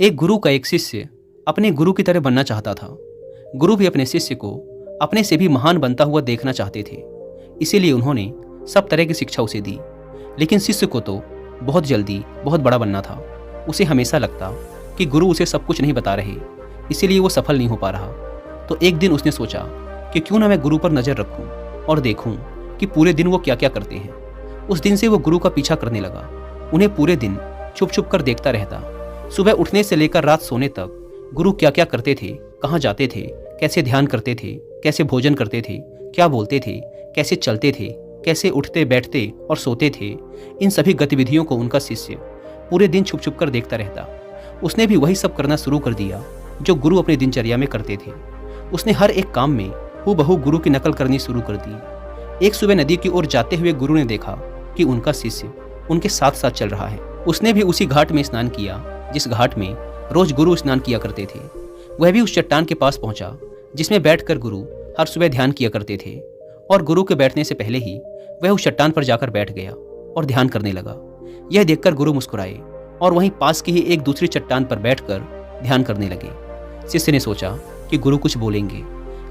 एक गुरु का एक शिष्य अपने गुरु की तरह बनना चाहता था। गुरु भी अपने शिष्य को अपने से भी महान बनता हुआ देखना चाहते थे, इसीलिए उन्होंने सब तरह की शिक्षा उसे दी। लेकिन शिष्य को तो बहुत जल्दी बहुत बड़ा बनना था। उसे हमेशा लगता कि गुरु उसे सब कुछ नहीं बता रहे, इसीलिए वो सफल नहीं हो पा रहा। तो एक दिन उसने सोचा कि क्यों ना मैं गुरु पर नज़र रखूं और देखूं कि पूरे दिन वो क्या क्या करते हैं। उस दिन से वो गुरु का पीछा करने लगा। उन्हें पूरे दिन छुप छुप कर देखता रहता। सुबह उठने से लेकर रात सोने तक गुरु क्या क्या करते थे, कहाँ जाते थे, कैसे ध्यान करते थे, कैसे भोजन करते थे, क्या बोलते थे, कैसे चलते थे, कैसे उठते बैठते और सोते थे, इन सभी गतिविधियों को उनका शिष्य पूरे दिन छुप छुप कर देखता रहता। उसने भी वही सब करना शुरू कर दिया जो गुरु अपनी दिनचर्या में करते थे। उसने हर एक काम में हूबहू गुरु की नकल करनी शुरू कर दी। एक सुबह नदी की ओर जाते हुए गुरु ने देखा कि उनका शिष्य उनके साथ साथ चल रहा है। उसने भी उसी घाट में स्नान किया जिस घाट में रोज गुरु स्नान किया करते थे। वह भी उस चट्टान के पास पहुंचा जिसमें बैठकर गुरु हर सुबह ध्यान किया करते थे, और गुरु के बैठने से पहले ही वह उस चट्टान पर जाकर बैठ गया और ध्यान करने लगा। यह देखकर गुरु मुस्कुराए और वहीं पास की ही एक दूसरी चट्टान पर बैठकर ध्यान करने लगे। शिष्य ने सोचा कि गुरु कुछ बोलेंगे,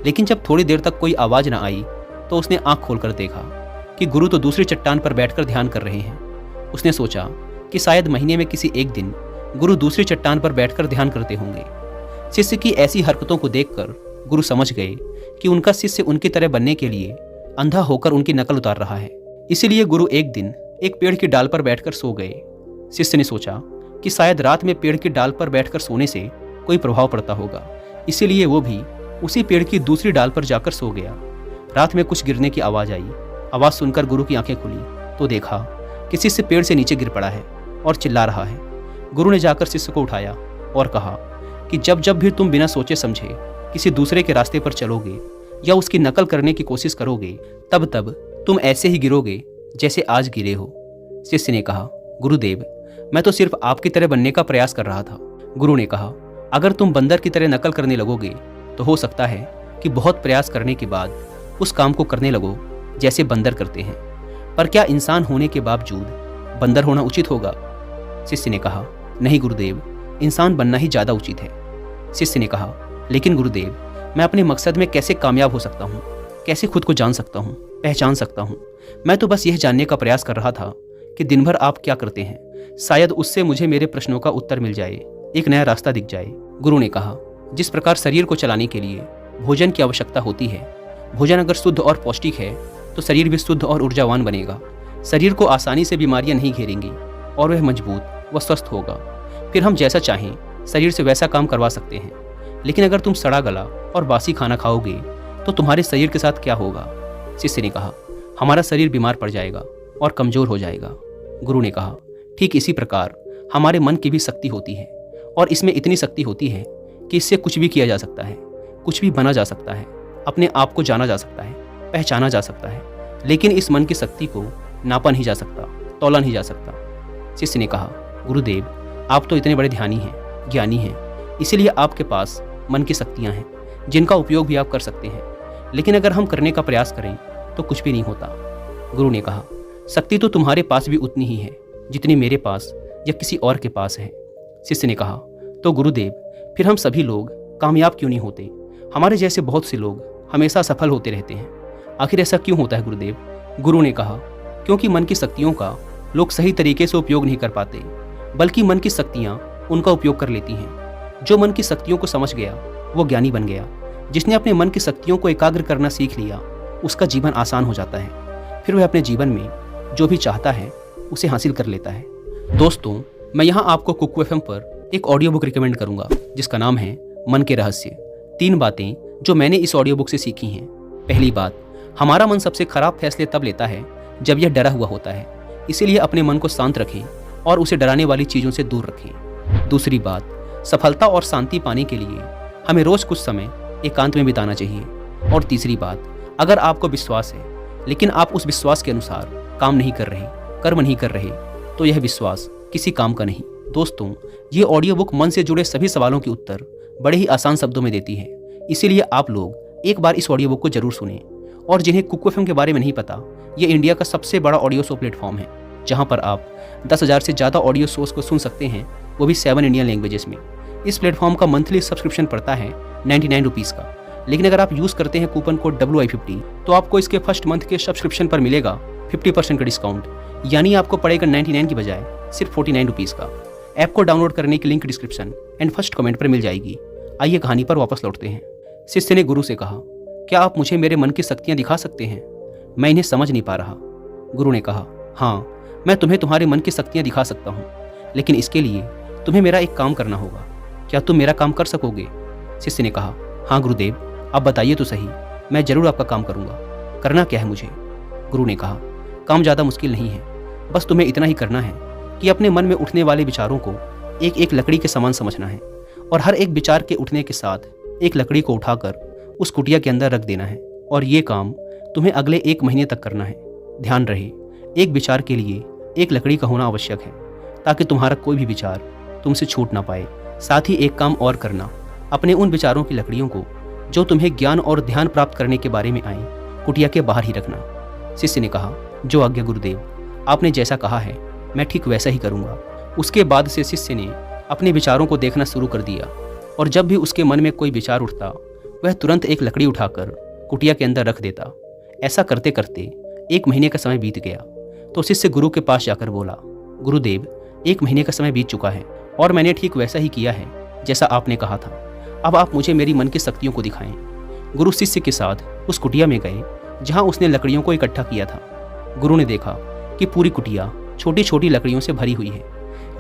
लेकिन जब थोड़ी देर तक कोई आवाज न आई तो उसने आंख खोलकर देखा कि गुरु तो दूसरी चट्टान पर बैठकर ध्यान कर रहे हैं। उसने सोचा कि शायद महीने में किसी एक दिन गुरु दूसरी चट्टान पर बैठकर ध्यान करते होंगे। शिष्य की ऐसी हरकतों को देखकर गुरु समझ गए कि उनका शिष्य उनकी तरह बनने के लिए अंधा होकर उनकी नकल उतार रहा है। इसीलिए गुरु एक दिन एक पेड़ की डाल पर बैठकर सो गए। शिष्य ने सोचा कि शायद रात में पेड़ की डाल पर बैठकर सोने से कोई प्रभाव पड़ता होगा, इसीलिए वो भी उसी पेड़ की दूसरी डाल पर जाकर सो गया। रात में कुछ गिरने की आवाज आई। आवाज सुनकर गुरु की आंखें खुली तो देखा कि शिष्य पेड़ से नीचे गिर पड़ा है और चिल्ला रहा है। गुरु ने जाकर शिष्य को उठाया और कहा कि जब जब भी तुम बिना सोचे समझे किसी दूसरे के रास्ते पर चलोगे या उसकी नकल करने की कोशिश करोगे, तब तब तुम ऐसे ही गिरोगे जैसे आज गिरे हो। शिष्य ने कहा, गुरुदेव, मैं तो सिर्फ आपकी तरह बनने का प्रयास कर रहा था। गुरु ने कहा, अगर तुम बंदर की तरह नकल करने लगोगे तो हो सकता है कि बहुत प्रयास करने के बाद उस काम को करने लगो जैसे बंदर करते हैं। पर क्या इंसान होने के बावजूद बंदर होना उचित होगा? शिष्य ने कहा, नहीं गुरुदेव, इंसान बनना ही ज्यादा उचित है। शिष्य ने कहा, लेकिन गुरुदेव, मैं अपने मकसद में कैसे कामयाब हो सकता हूँ? कैसे खुद को जान सकता हूँ, पहचान सकता हूँ? मैं तो बस यह जानने का प्रयास कर रहा था कि दिन भर आप क्या करते हैं। शायद उससे मुझे मेरे प्रश्नों का उत्तर मिल जाए, एक नया रास्ता दिख जाए। गुरु ने कहा, जिस प्रकार शरीर को चलाने के लिए भोजन की आवश्यकता होती है, भोजन अगर शुद्ध और पौष्टिक है तो शरीर भी शुद्ध और ऊर्जावान बनेगा। शरीर को आसानी से बीमारियां नहीं घेरेंगी और वह मजबूत व स्वस्थ होगा। फिर हम जैसा चाहें शरीर से वैसा काम करवा सकते हैं। लेकिन अगर तुम सड़ा गला और बासी खाना खाओगे तो तुम्हारे शरीर के साथ क्या होगा? शिष्य ने कहा, हमारा शरीर बीमार पड़ जाएगा और कमजोर हो जाएगा। गुरु ने कहा, ठीक इसी प्रकार हमारे मन की भी शक्ति होती है, और इसमें इतनी शक्ति होती है कि इससे कुछ भी किया जा सकता है, कुछ भी बना जा सकता है, अपने आप को जाना जा सकता है, पहचाना जा सकता है। लेकिन इस मन की शक्ति को नापा नहीं जा सकता, तौला नहीं जा सकता। शिष्य ने कहा, गुरुदेव, आप तो इतने बड़े ध्यानी हैं, ज्ञानी हैं, इसीलिए आपके पास मन की शक्तियाँ हैं जिनका उपयोग भी आप कर सकते हैं। लेकिन अगर हम करने का प्रयास करें तो कुछ भी नहीं होता। गुरु ने कहा, शक्ति तो तुम्हारे पास भी उतनी ही है जितनी मेरे पास या किसी और के पास है। शिष्य ने कहा, तो गुरुदेव, फिर हम सभी लोग कामयाब क्यों नहीं होते? हमारे जैसे बहुत से लोग हमेशा सफल होते रहते हैं। आखिर ऐसा क्यों होता है गुरुदेव? गुरु ने कहा, क्योंकि मन की शक्तियों का लोग सही तरीके से उपयोग नहीं कर पाते, बल्कि मन की शक्तियाँ उनका उपयोग कर लेती हैं। जो मन की शक्तियों को समझ गया वो ज्ञानी बन गया। जिसने अपने मन की शक्तियों को एकाग्र करना सीख लिया उसका जीवन आसान हो जाता है। फिर वह अपने जीवन में जो भी चाहता है उसे हासिल कर लेता है। दोस्तों, मैं यहाँ आपको कुकू एफएम पर एक ऑडियो बुक रिकमेंड करूँगा जिसका नाम है मन के रहस्य। 3 बातें जो मैंने इस ऑडियो बुक से सीखी हैं। पहली बात, हमारा मन सबसे खराब फैसले तब लेता है जब यह डरा हुआ होता है, इसीलिए अपने मन को शांत रखें और उसे डराने वाली चीज़ों से दूर रखें। दूसरी बात, सफलता और शांति पाने के लिए हमें रोज़ कुछ समय एकांत में बिताना चाहिए। और तीसरी बात, अगर आपको विश्वास है लेकिन आप उस विश्वास के अनुसार काम नहीं कर रहे, कर्म नहीं कर रहे, तो यह विश्वास किसी काम का नहीं। दोस्तों, ये ऑडियो बुक मन से जुड़े सभी सवालों के उत्तर बड़े ही आसान शब्दों में देती है, इसीलिए आप लोग एक बार इस ऑडियो बुक को जरूर सुनें। और जिन्हें कुकू एफएम के बारे में नहीं पता, ये इंडिया का सबसे बड़ा ऑडियो शो प्लेटफॉर्म है जहां पर आप 10,000 से ज़्यादा ऑडियो शोज को सुन सकते हैं वो भी 7 इंडियन लैंग्वेजेस में। इस प्लेटफॉर्म का मंथली सब्सक्रिप्शन पड़ता है 99 रुपीज़ का, लेकिन अगर आप यूज़ करते हैं कूपन कोड WI50 तो आपको इसके फर्स्ट मंथ के सब्सक्रिप्शन पर मिलेगा 50% का डिस्काउंट, यानी आपको पड़ेगा 99 की बजाय सिर्फ 49 रुपीज़ का। ऐप को डाउनलोड करने की link description and first comment पर मिल जाएगी। आइए कहानी पर वापस लौटते हैं। शिष्य ने गुरु से कहा, क्या आप मुझे मेरे मन की शक्तियाँ दिखा सकते हैं? मैं इन्हें समझ नहीं पा रहा। गुरु ने कहा, हाँ, मैं तुम्हें तुम्हारे मन की शक्तियाँ दिखा सकता हूँ, लेकिन इसके लिए तुम्हें मेरा एक काम करना होगा। क्या तुम मेरा काम कर सकोगे? शिष्य ने कहा, हाँ गुरुदेव, आप बताइए तो सही, मैं जरूर आपका काम करूँगा। करना क्या है मुझे? गुरु ने कहा, काम ज़्यादा मुश्किल नहीं है, बस तुम्हें इतना ही करना है कि अपने मन में उठने वाले विचारों को एक एक लकड़ी के समान समझना है और हर एक विचार के उठने के साथ एक लकड़ी को उठाकर उस कुटिया के अंदर रख देना है। और ये काम तुम्हें अगले 1 महीने तक करना है। ध्यान रहे, एक विचार के लिए एक लकड़ी का होना आवश्यक है, ताकि तुम्हारा कोई भी विचार तुमसे छूट ना पाए। साथ ही एक काम और करना, अपने उन विचारों की लकड़ियों को जो तुम्हें ज्ञान और ध्यान प्राप्त करने के बारे में आए, कुटिया के बाहर ही रखना। शिष्य ने कहा, जो आज्ञा गुरुदेव, आपने जैसा कहा है मैं ठीक वैसा ही करूँगा। उसके बाद से शिष्य ने अपने विचारों को देखना शुरू कर दिया और जब भी उसके मन में कोई विचार उठता वह तुरंत एक लकड़ी उठाकर कुटिया के अंदर रख देता। ऐसा करते करते 1 महीने का समय बीत गया तो शिष्य गुरु के पास जाकर बोला, गुरुदेव, 1 महीने का समय बीत चुका है और मैंने ठीक वैसा ही किया है जैसा आपने कहा था। अब आप मुझे मेरी मन की शक्तियों को दिखाएं। गुरु शिष्य के साथ उस कुटिया में गए जहाँ उसने लकड़ियों को इकट्ठा किया था। गुरु ने देखा कि पूरी कुटिया छोटी छोटी लकड़ियों से भरी हुई है,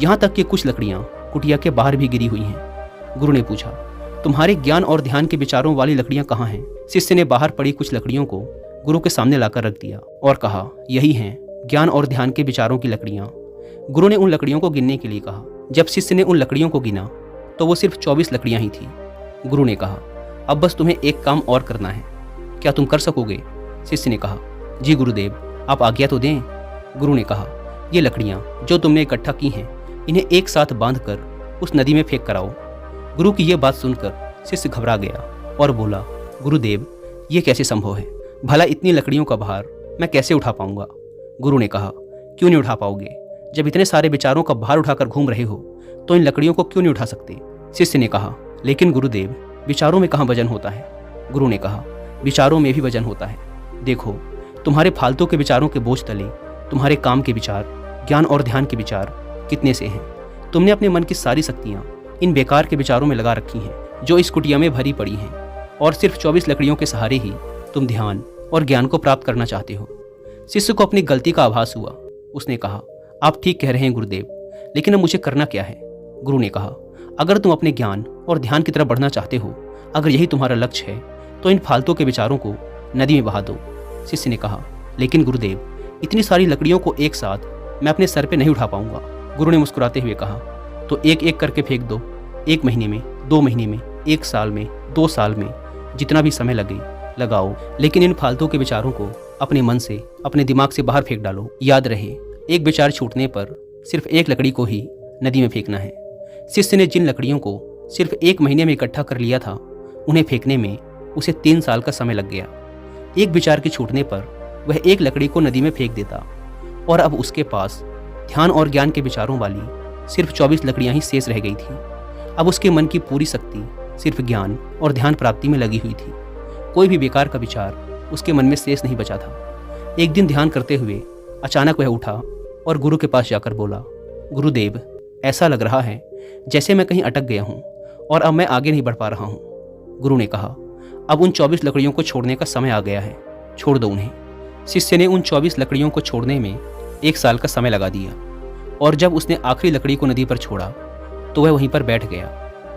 यहाँ तक कि कुछ लकड़ियाँ कुटिया के बाहर भी गिरी हुई हैं। गुरु ने पूछा, तुम्हारे ज्ञान और ध्यान के विचारों वाली लकड़ियाँ कहाँ हैं? शिष्य ने बाहर पड़ी कुछ लकड़ियों को गुरु के सामने लाकर रख दिया और कहा, यही हैं ज्ञान और ध्यान के विचारों की लकड़ियाँ। गुरु ने उन लकड़ियों को गिनने के लिए कहा। जब शिष्य ने उन लकड़ियों को गिना तो वो सिर्फ 24 लकड़ियाँ ही थी। गुरु ने कहा, अब बस तुम्हें एक काम और करना है, क्या तुम कर सकोगे? शिष्य ने कहा, जी गुरुदेव, आप आज्ञा तो दें। गुरु ने कहा, ये लकड़ियाँ जो तुमने इकट्ठा की हैं, इन्हें एक साथ बांधकर उस नदी में फेंक कर आओ। गुरु की यह बात सुनकर शिष्य घबरा गया और बोला, गुरुदेव, ये कैसे संभव है? भला इतनी लकड़ियों का भार मैं कैसे उठा पाऊंगा? गुरु ने कहा, क्यों नहीं उठा पाओगे? जब इतने सारे विचारों का भार उठाकर घूम रहे हो तो इन लकड़ियों को क्यों नहीं उठा सकते? शिष्य ने कहा, लेकिन गुरुदेव, विचारों में कहाँ वजन होता है? गुरु ने कहा, विचारों में भी वजन होता है। देखो, तुम्हारे फालतू के विचारों के बोझ तले तुम्हारे काम के विचार, ज्ञान और ध्यान के विचार कितने से हैं? तुमने अपने मन की सारी शक्तियाँ इन बेकार के विचारों में लगा रखी हैं जो इस कुटिया में भरी पड़ी हैं, और सिर्फ 24 लकड़ियों के सहारे ही तुम ध्यान और ज्ञान को प्राप्त करना चाहते हो। शिष्य को अपनी गलती का आभास हुआ। उसने कहा, आप ठीक कह रहे हैं गुरुदेव, लेकिन अब मुझे करना क्या है? गुरु ने कहा, अगर तुम अपने ज्ञान और ध्यान की तरफ बढ़ना चाहते हो, अगर यही तुम्हारा लक्ष्य है, तो इन फालतू के विचारों को नदी में बहा दो। शिष्य ने कहा, लेकिन गुरुदेव, इतनी सारी लकड़ियों को एक साथ मैं अपने सर पे नहीं उठा पाऊंगा। गुरु ने मुस्कुराते हुए कहा, तो एक एक करके फेंक दो। 1 महीने में, 2 महीने में, 1 साल में, 2 साल में, जितना भी समय लगे लगाओ, लेकिन इन फालतू के विचारों को अपने मन से, अपने दिमाग से बाहर फेंक डालो। याद रहे, एक विचार छूटने पर सिर्फ एक लकड़ी को ही नदी में फेंकना है। शिष्य ने जिन लकड़ियों को सिर्फ 1 महीने में इकट्ठा कर लिया था, उन्हें फेंकने में उसे 3 साल का समय लग गया। एक विचार के छूटने पर वह एक लकड़ी को नदी में फेंक देता और अब उसके पास ध्यान और ज्ञान के विचारों वाली सिर्फ 24 लकड़ियां ही शेष रह गई थी। अब उसके मन की पूरी शक्ति सिर्फ ज्ञान और ध्यान प्राप्ति में लगी हुई थी। कोई भी बेकार का विचार उसके मन में शेष नहीं बचा था। एक दिन ध्यान करते हुए अचानक वह उठा और गुरु के पास जाकर बोला, गुरुदेव, ऐसा लग रहा है जैसे मैं कहीं अटक गया हूँ और अब मैं आगे नहीं बढ़ पा रहा हूँ। गुरु ने कहा, अब उन 24 लकड़ियों को छोड़ने का समय आ गया है, छोड़ दो उन्हें। शिष्य ने उन 24 लकड़ियों को छोड़ने में 1 साल का समय लगा दिया और जब उसने आखिरी लकड़ी को नदी पर छोड़ा तो वह वहीं पर बैठ गया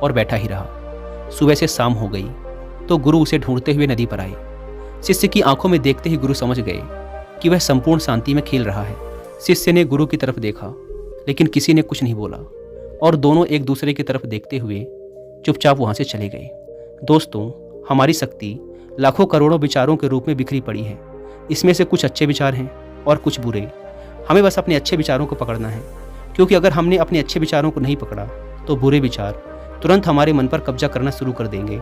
और बैठा ही रहा। सुबह से शाम हो गई तो गुरु उसे ढूंढते हुए नदी पर आए। शिष्य की आंखों में देखते ही गुरु समझ गए कि वह संपूर्ण शांति में खेल रहा है। शिष्य ने गुरु की तरफ देखा, लेकिन किसी ने कुछ नहीं बोला और दोनों एक दूसरे की तरफ देखते हुए चुपचाप वहां से चले गए। दोस्तों, हमारी शक्ति लाखों करोड़ों विचारों के रूप में बिखरी पड़ी है। इसमें से कुछ अच्छे विचार हैं और कुछ बुरे। हमें बस अपने अच्छे विचारों को पकड़ना है, क्योंकि अगर हमने अपने अच्छे विचारों को नहीं पकड़ा तो बुरे विचार तुरंत हमारे मन पर कब्जा करना शुरू कर देंगे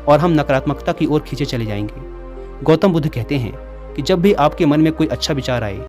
और हम नकारात्मकता की ओर खींचे चले जाएंगे। गौतम बुद्ध कहते हैं कि जब भी आपके मन में कोई अच्छा विचार आए